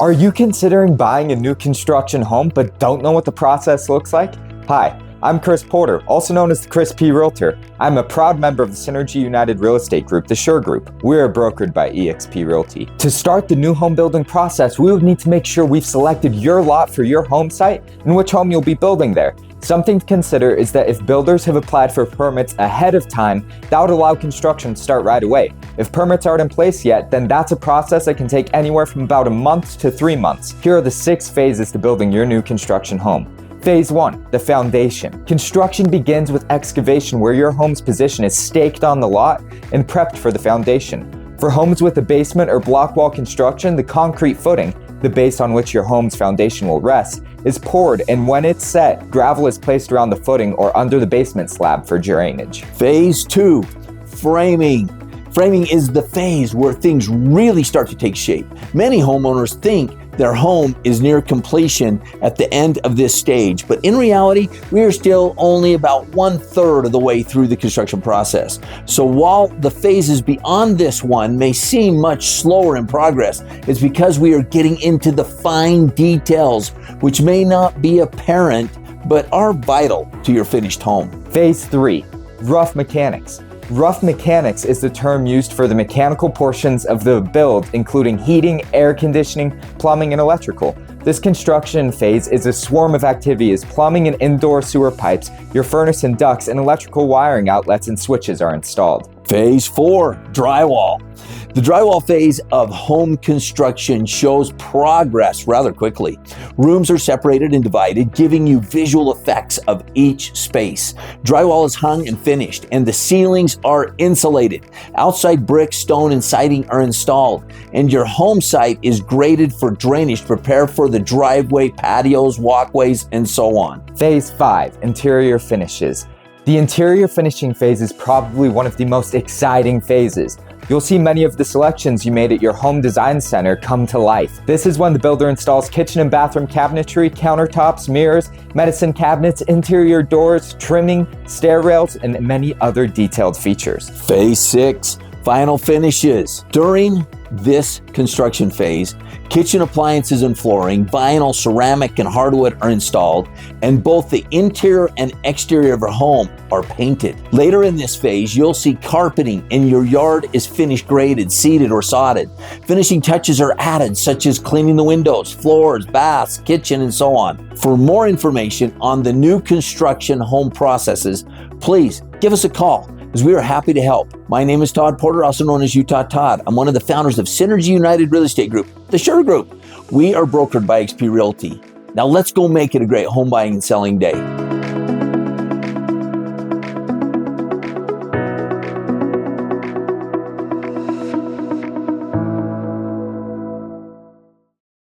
Are you considering buying a new construction home but don't know what the process looks like? Hi, I'm Chris Porter, also known as the EXP Realtor. I'm a proud member of the Synergy United Real Estate Group, the SURE Group. We are brokered by EXP Realty. To start the new home building process, we would need to make sure we've selected your lot for your home site and which home you'll be building there. Something to consider is that if builders have applied for permits ahead of time, that would allow construction to start right away. If permits aren't in place yet, then that's a process that can take anywhere from about a month to 3 months. Here are the 6 phases to building your new construction home. Phase 1, the foundation. Construction begins with excavation, where your home's position is staked on the lot and prepped for the foundation. For homes with a basement or block wall construction, the concrete footing, the base on which your home's foundation will rest, is poured, and when it's set, gravel is placed around the footing or under the basement slab for drainage. Phase 2, framing. Framing is the phase where things really start to take shape. Many homeowners think their home is near completion at the end of this stage, but in reality, we are still only about 1/3 of the way through the construction process. So while the phases beyond this one may seem much slower in progress, it's because we are getting into the fine details, which may not be apparent, but are vital to your finished home. Phase 3, rough mechanics. Rough mechanics is the term used for the mechanical portions of the build, including heating, air conditioning, plumbing, and electrical. This construction phase is a swarm of activity as plumbing and indoor sewer pipes, your furnace and ducts, and electrical wiring outlets and switches are installed. Phase 4, drywall. The drywall phase of home construction shows progress rather quickly. Rooms are separated and divided, giving you visual effects of each space. Drywall is hung and finished, and the ceilings are insulated. Outside brick, stone, and siding are installed, and your home site is graded for drainage to prepare for the driveway, patios, walkways, and so on. Phase 5, interior finishes. The interior finishing phase is probably one of the most exciting phases. You'll see many of the selections you made at your home design center come to life. This is when the builder installs kitchen and bathroom cabinetry, countertops, mirrors, medicine cabinets, interior doors, trimming, stair rails, and many other detailed features. Phase 6, final finishes. During this construction phase, kitchen appliances and flooring, vinyl, ceramic, and hardwood are installed, and both the interior and exterior of your home are painted. Later in this phase, you'll see carpeting, and your yard is finished graded, seeded, or sodded. Finishing touches are added, such as cleaning the windows, floors, baths, kitchen, and so on. For more information on the new construction home processes, please give us a call, as we are happy to help. My name is Todd Porter, also known as Utah Todd. I'm one of the founders of Synergy United Real Estate Group, the SURE Group. We are brokered by EXP Realty. Now let's go make it a great home buying and selling day.